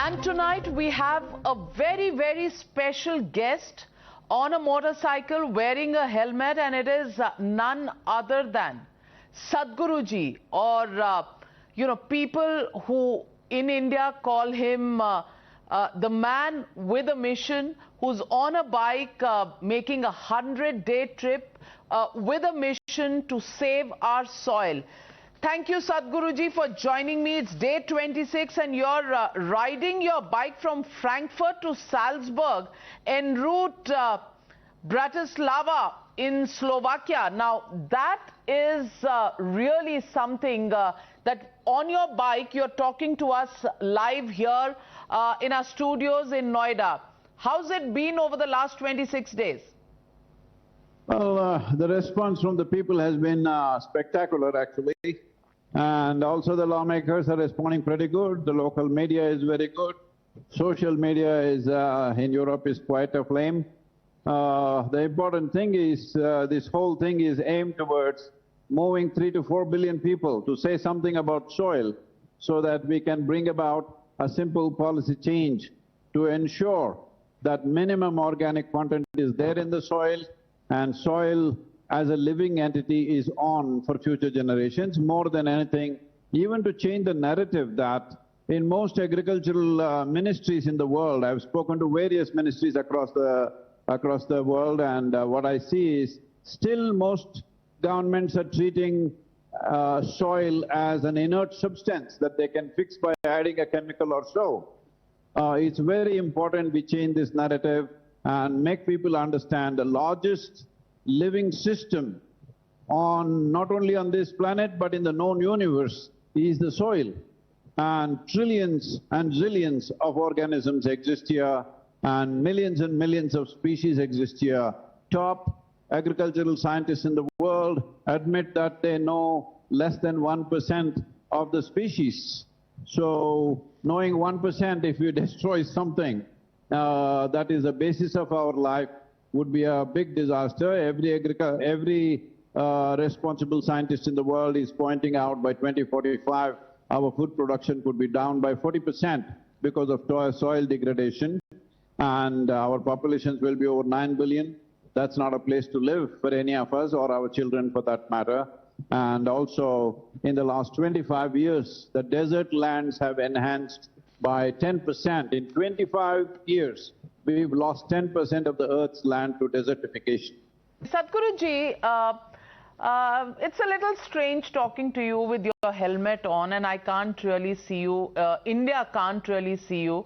And tonight we have a very, very special guest on a motorcycle wearing a helmet, and it is none other than Sadhguru ji, or people who in India call him the man with a mission, who's on a bike making a 100-day trip with a mission to save our soil. Thank you, Sadhguru ji, for joining me. It's day 26 and you're riding your bike from Frankfurt to Salzburg en route Bratislava in Slovakia. Now, that is really something that on your bike you're talking to us live here in our studios in Noida. How's it been over the last 26 days? Well, the response from the people has been spectacular, actually. And also the lawmakers are responding pretty good. The local media is very good. Social media is in Europe is quite aflame. The important thing is this whole thing is aimed towards moving 3 to 4 billion people to say something about soil, so that we can bring about a simple policy change to ensure that minimum organic content is there in the soil, and soil as a living entity is on for future generations. More than anything, even to change the narrative that in most agricultural ministries in the world, I've spoken to various ministries across the world, and what I see is still most governments are treating soil as an inert substance that they can fix by adding a chemical or so. It's very important we change this narrative and make people understand the largest living system on, not only on this planet, but in the known universe, is the soil. And trillions and zillions of organisms exist here, and millions of species exist here. Top agricultural scientists in the world admit that they know less than 1% of the species. So, knowing 1%, if you destroy something that is the basis of our life, would be a big disaster. Every responsible scientist in the world is pointing out by 2045, our food production could be down by 40% because of soil degradation, and our populations will be over 9 billion. That's not a place to live for any of us, or our children for that matter. And also, in the last 25 years, the desert lands have enhanced by 10%. In 25 years, we've lost 10% of the Earth's land to desertification. Sadhguru ji, it's a little strange talking to you with your helmet on, and I can't really see you. India can't really see you.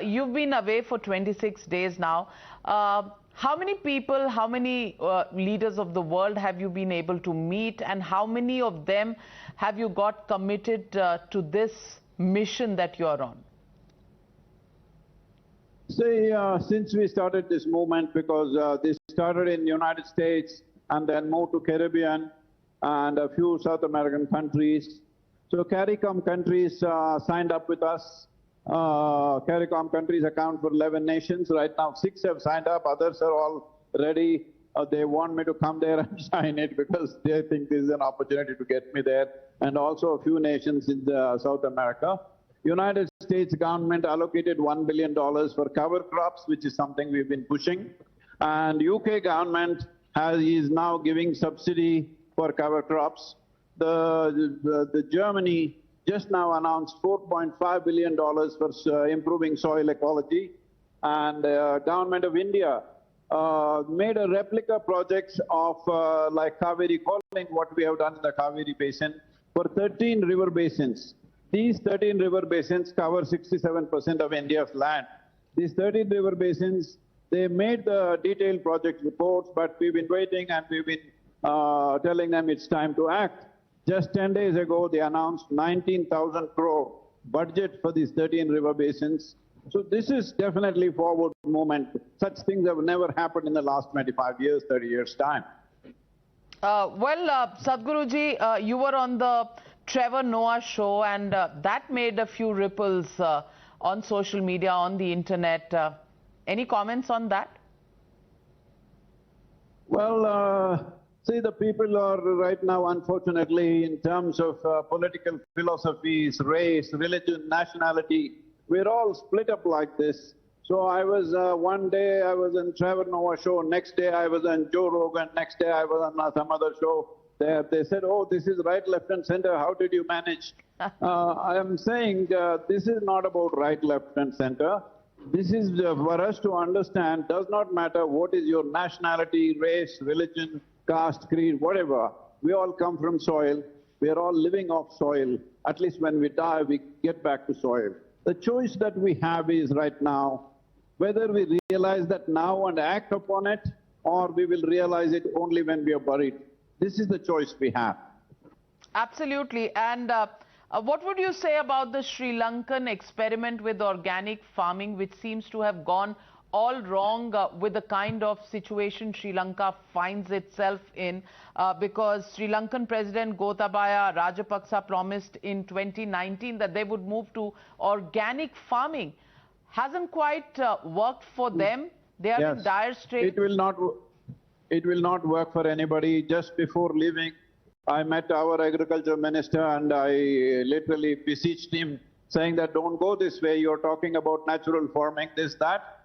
You've been away for 26 days now. How many people, how many leaders of the world have you been able to meet, and how many of them have you got committed to this mission that you're on? See, since we started this movement, because this started in the United States and then moved to Caribbean and a few South American countries. So CARICOM countries signed up with us. CARICOM countries account for 11 nations. Right now 6 have signed up, others are all ready. They want me to come there and sign it because they think this is an opportunity to get me there, and also a few nations in South America. United States government allocated $1 billion for cover crops, which is something we've been pushing. And UK government is now giving subsidy for cover crops. The Germany just now announced $4.5 billion for improving soil ecology. And government of India made a replica projects of like Kaveri, calling what we have done in the Kaveri Basin for 13 river basins. These 13 river basins cover 67% of India's land. These 13 river basins, they made the detailed project reports, but we've been waiting and we've been telling them it's time to act. Just 10 days ago, they announced 19,000 crore budget for these 13 river basins. So this is definitely forward movement. Such things have never happened in the last 25 years, 30 years' time. Sadhguru ji, you were on the Trevor Noah show, and that made a few ripples on social media, on the internet. Any comments on that? Well, see, the people are right now, unfortunately, in terms of political philosophies, race, religion, nationality, We're all split up like this. So I was, one day I was in Trevor Noah show, next day I was on Joe Rogan, next day I was on some other show. They said, oh, this is right, left and center, how did you manage? I am saying this is not about right, left and center. This is for us to understand, does not matter what is your nationality, race, religion, caste, creed, whatever. We all come from soil. We are all living off soil. At least when we die, we get back to soil. The choice that we have is right now, whether we realize that now and act upon it, or we will realize it only when we are buried. This is the choice we have. Absolutely. And what would you say about the Sri Lankan experiment with organic farming, which seems to have gone all wrong with the kind of situation Sri Lanka finds itself in, because Sri Lankan President Gotabaya Rajapaksa promised in 2019 that they would move to organic farming. Hasn't quite worked for them. They are in dire straits. It will not work for anybody. Just before leaving, I met our agriculture minister and I literally beseeched him, saying that don't go this way, you're talking about natural farming, this, that.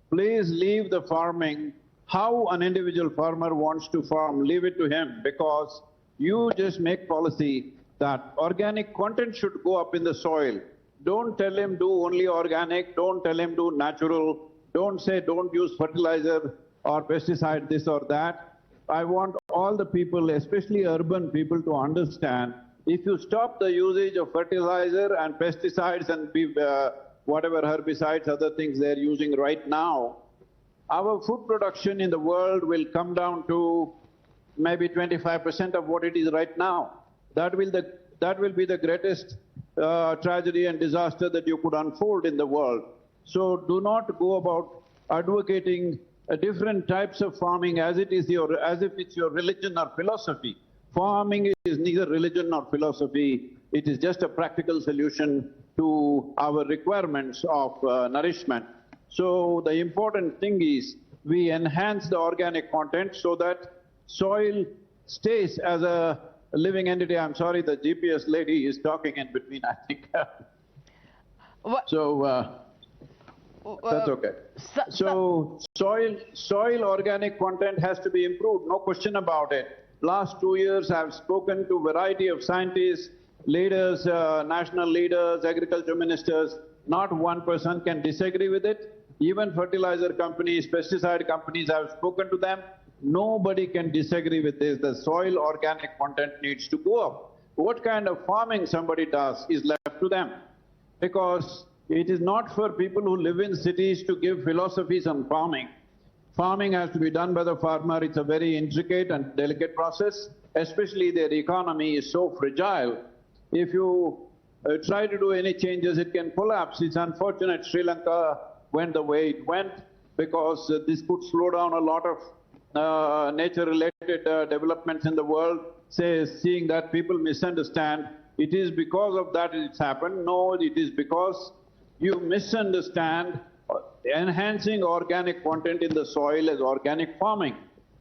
Please leave the farming. How an individual farmer wants to farm, leave it to him, because you just make policy that organic content should go up in the soil. Don't tell him do only organic, don't tell him do natural, don't say don't use fertilizer or pesticide this or that. I want all the people, especially urban people, to understand, if you stop the usage of fertilizer and pesticides and whatever herbicides, other things they're using right now, our food production in the world will come down to maybe 25% of what it is right now. That will be the greatest tragedy and disaster that you could unfold in the world. So do not go about advocating different types of farming as if it's your religion or philosophy. Farming is neither religion nor philosophy. It is just a practical solution to our requirements of nourishment. So the important thing is we enhance the organic content so that soil stays as a living entity. I'm sorry, the GPS lady is talking in between, I think. That's okay. So soil organic content has to be improved, no question about it. Last 2 years I've spoken to a variety of scientists, leaders, national leaders, agriculture ministers. Not one person can disagree with it. Even fertilizer companies, pesticide companies, I've spoken to them. Nobody can disagree with this. The soil organic content needs to go up. What kind of farming somebody does is left to them, because it is not for people who live in cities to give philosophies on farming. Farming has to be done by the farmer. It's a very intricate and delicate process, especially their economy is so fragile. If you try to do any changes, it can collapse. It's unfortunate Sri Lanka went the way it went, because this could slow down a lot of nature-related developments in the world, seeing that people misunderstand. It is because of that it's happened. No, it is because you misunderstand enhancing organic content in the soil as organic farming.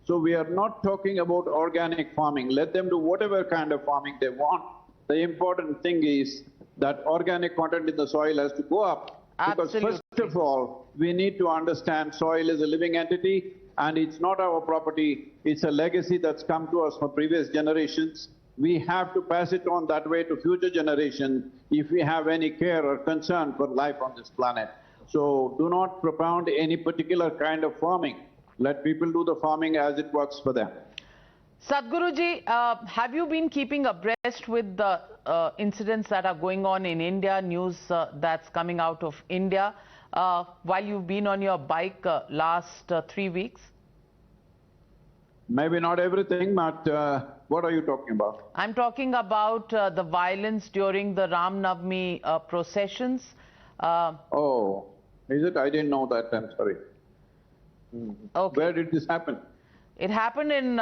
So we are not talking about organic farming. Let them do whatever kind of farming they want. The important thing is that organic content in the soil has to go up. Absolutely. Because first of all, we need to understand soil is a living entity and it's not our property. It's a legacy that's come to us from previous generations. We have to pass it on that way to future generations if we have any care or concern for life on this planet. So do not propound any particular kind of farming. Let people do the farming as it works for them. Sadhguruji, have you been keeping abreast with the incidents that are going on in India, news that's coming out of India, while you've been on your bike last 3 weeks? Maybe not everything, but what are you talking about? I'm talking about the violence during the Ram Navami processions. Oh, is it? I didn't know that, I'm sorry. Okay. Where did this happen? It happened in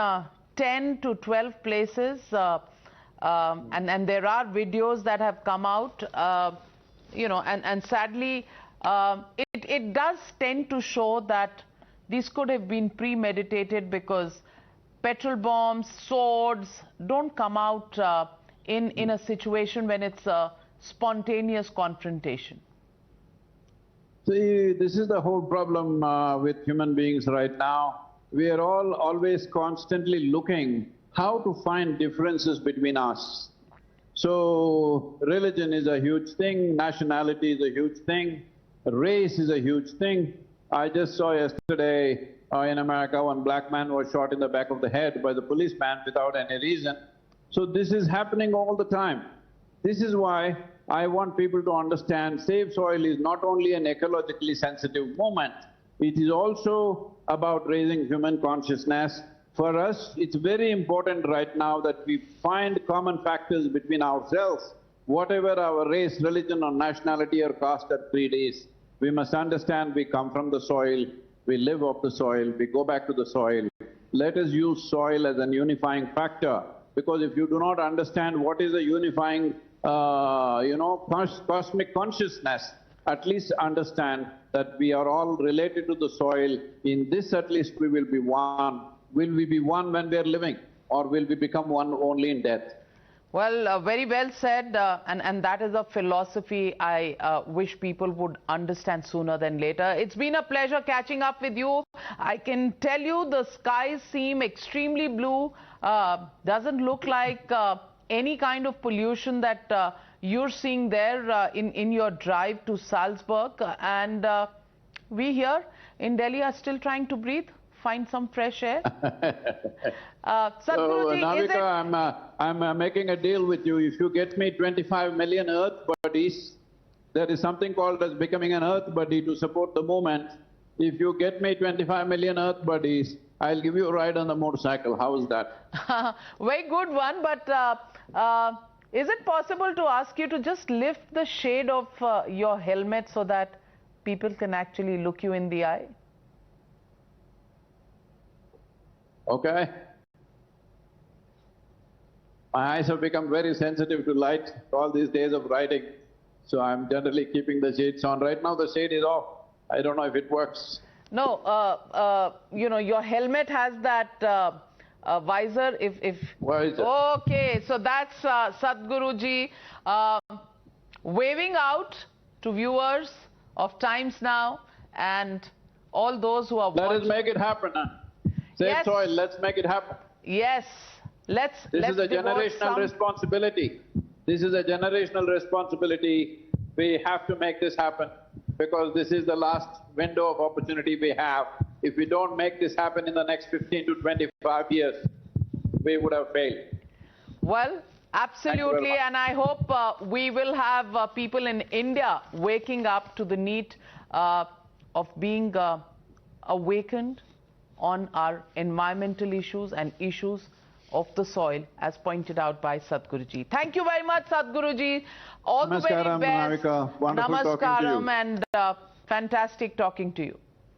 10 to 12 places, and there are videos that have come out, and sadly, it does tend to show that these could have been premeditated, because petrol bombs, swords don't come out in a situation when it's a spontaneous confrontation. See, this is the whole problem with human beings right now. We are all always constantly looking how to find differences between us. So, religion is a huge thing, nationality is a huge thing, race is a huge thing. I just saw yesterday in America, one black man was shot in the back of the head by the policeman without any reason. So this is happening all the time. This is why I want people to understand Save Soil is not only an ecologically sensitive movement, it is also about raising human consciousness. For us, it's very important right now that we find common factors between ourselves, whatever our race, religion or nationality or caste or creed is. We must understand we come from the soil, we live off the soil, we go back to the soil. Let us use soil as an unifying factor, because if you do not understand what is a unifying cosmic consciousness, at least understand that we are all related to the soil. In this at least we will be one. Will we be one when we are living, or will we become one only in death? Well, very well said, and that is a philosophy I wish people would understand sooner than later. It's been a pleasure catching up with you. I can tell you the skies seem extremely blue. Doesn't look like any kind of pollution that you're seeing there in your drive to Salzburg. And we here in Delhi are still trying to breathe, find some fresh air. Sadhguruji, Navika, I'm making a deal with you. If you get me 25 million earth buddies, there is something called as becoming an earth buddy to support the movement. If you get me 25 million earth buddies, I'll give you a ride on the motorcycle. How is that? Very good one, but is it possible to ask you to just lift the shade of your helmet so that people can actually look you in the eye? Okay. My eyes have become very sensitive to light all these days of writing, so I'm generally keeping the shades on. Right now the shade is off. I don't know if it works. No, your helmet has that visor. Visor. Okay, so that's Sadhguruji waving out to viewers of Times Now and all those who are watching. Let us make it happen. Save soil, let's make it happen. Yes, let's This is a generational responsibility. This is a generational responsibility. We have to make this happen, because this is the last window of opportunity we have. If we don't make this happen in the next 15 to 25 years, we would have failed. Well, absolutely, and I hope we will have people in India waking up to the need of being awakened on our environmental issues and issues of the soil, as pointed out by Sadhguruji. Thank you very much, Sadhguruji. All the very best. Navika. Wonderful talking to you. Namaskaram, and fantastic talking to you.